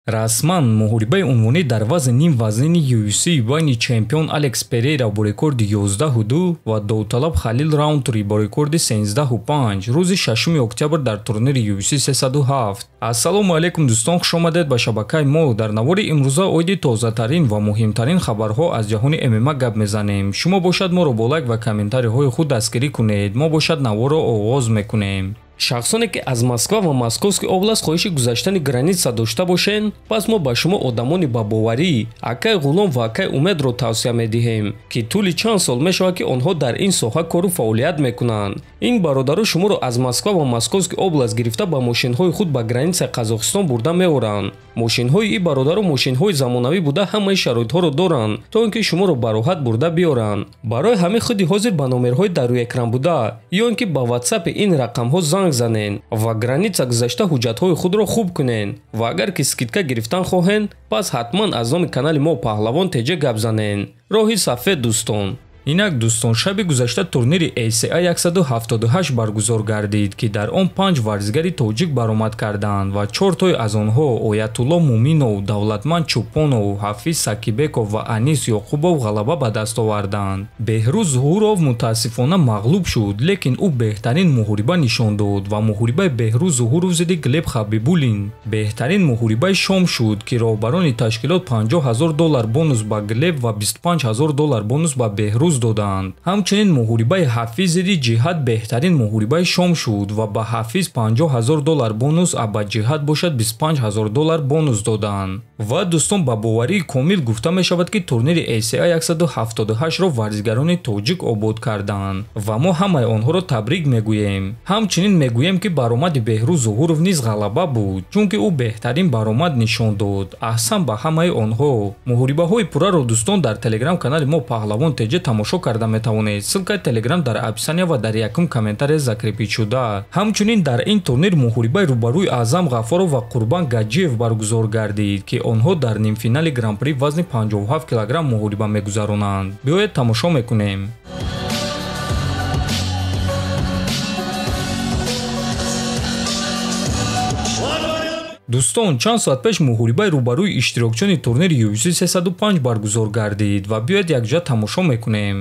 расман муҳорибаи унвонӣ дар вазни ним вазнини UFC байни чемпион Алекс Перейра бо рекорди 11-2 ва Довталаб Халил Раунтри бо рекорди 13-5 рӯзи 6 октябр дар турнири UFC 307. Ассалому алайкум дӯстон, хушомадед ба шабакаи мо. Дар навори имрӯза оиди тозатарин ва муҳимтарин хабарҳо аз ҷаҳони ММА гап мезанем. Шумо бошад моро бо лайк ва комментариҳои худ дастгирӣ кунед. Мо бошад наворро оғоз мекунем. шахсоне ки аз Москва ва Московский област хоҳиши гузаштани граница дошта бошед, пас мо ба шумо одамони бабоварӣ Акай Ғулом ва Акай Умедро тавсия медиҳем ки тӯли чанд сол мешавад ки онҳо дар ин соҳа кору фаъолият мекунанд. Ин бародаро шуморо аз Москва ва Московский област гирифта ба мошинҳои худ ба границаи Қазоқистон бурда меоранд. мошинҳои ин бародаро мошинҳои замонавӣ буда ҳамаи шароитҳоро доранд, то ин ки шуморо ба роҳат бурда биёранд. Барои ҳамин худи ҳозир ба номерҳои дар рӯи экран буда ё ин ки ба WhatsApp ин рақамҳо занг занен ва граница гузашта ҳуҷҷатҳои худро хуб кунен ва агар ки скидка гирифтан хоҳен, пас ҳатман аз номи канали мо Паҳлавон теҷа гап занен. Роҳи сафед дӯстон. Инак дӯстон, шаби гузашта турнири ACA 178 баргузор гардид ки дар он 5 варзигари тоҷик баромад карданд ва 4 аз онҳо Оятулло Муминов, Давлатманд Чӯпонов, Ҳафиз Сакибеков ва Анис Ёқубов ғалаба ба даст оварданд. Беҳрӯз Зуҳуров мутаассифона мағлуб шуд, лекин ӯ беҳтарин муҳориба нишон дод ва муҳорибаи Беҳрӯз Зуҳуров зидди Глеб Хабибулин беҳтарин муҳорибаи шом шуд ки роҳбарони ташкилот $50,000 бонус ба Глеб ва $25,000 бонус ба Беҳрӯз доданд. ҳамчунин муҳорибаи Ҳафиз зидди Ҷиҳат беҳтарин муҳорибаи шом шуд ва ба Ҳафиз $50,000 бонус, а ба Ҷиҳат бошад $25,000 бонус доданд. ва дӯстон, ба боварии комил гуфта мешавад ки турнири ACA 178ро варзигарони тоҷик обод карданд ва мо ҳамаи онҳоро табрик мегӯем. ҳамчунин мегӯем ки баромади Беҳрӯз Зуҳуров низ ғалаба буд, чунки ӯ беҳтарин баромад нишон дод. аҳсан ба ҳамаи онҳо. муҳорибаҳои пурраро дӯстон дар телеграм канали мо Паҳлавон теҷа тамошо карда метавонед. ссилкаи телеграм дар описания ва дар якум комментария закрепид шуда. ҳамчунин дар ин турнир муҳорибаи рӯбарӯи Азам Гафоров ва Курбан Гаджиев баргузор гардид ки онҳо дар нимфинали гран-при вазни 57 кг муҳориба мегузаронанд. биёед тамошо мекунем. дӯстон, чанд соат пеш муҳорибаи рӯбарӯи иштирокчиёни турнири UFC 305 баргузор гардид ва биёед якҷа тамошо мекунем.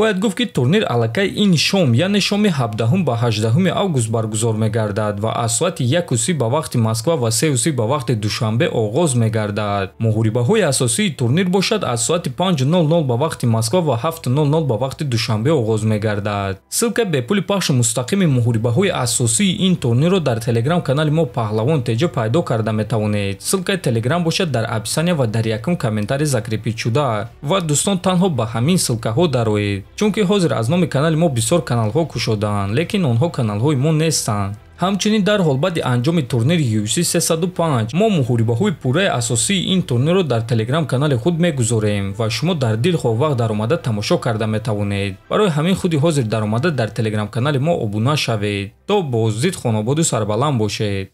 бояд гуфт ки турнир аллакай ин шом, яъне шоми 17 ба 18 август баргузор мегардад ва аз соати 1:30 ба вақти Москва ва 3:30 ба вақти душанбе оғоз мегардад. муҳорибаҳои асосии турнир бошад аз соати 5:00 ба вақти Москва ва 7:00 ба вақти душанбе оғоз мегардад. ссилка бепули пахши мустақими муҳорибаҳои асосии ин турнирро дар телеграм канали мо Паҳлавон теҷа пайдо карда метавонед. ссилкаи телеграм бошад дар описания ва дар якум комментария закрепид шуда. ва дӯстон, танҳо ба ҳамин ссилкаҳо дароед, чунки ҳозир аз номи канали мо бисёр каналҳо кушодаанд, лекин онҳо каналҳои мо нестанд. ҳамчунин дар ҳол баъди анҷоми турнири UFC 305 мо муҳорибаҳои пурраи асосии ин турнирро дар телеграм канали худ мегузорем ва шумо дар дилхоҳ вақт даромада тамошо карда метавонед. барои ҳамин худи ҳозир даромада дар телеграм канали мо обуна шавед. то боздид хонободу сарбаланд бошед.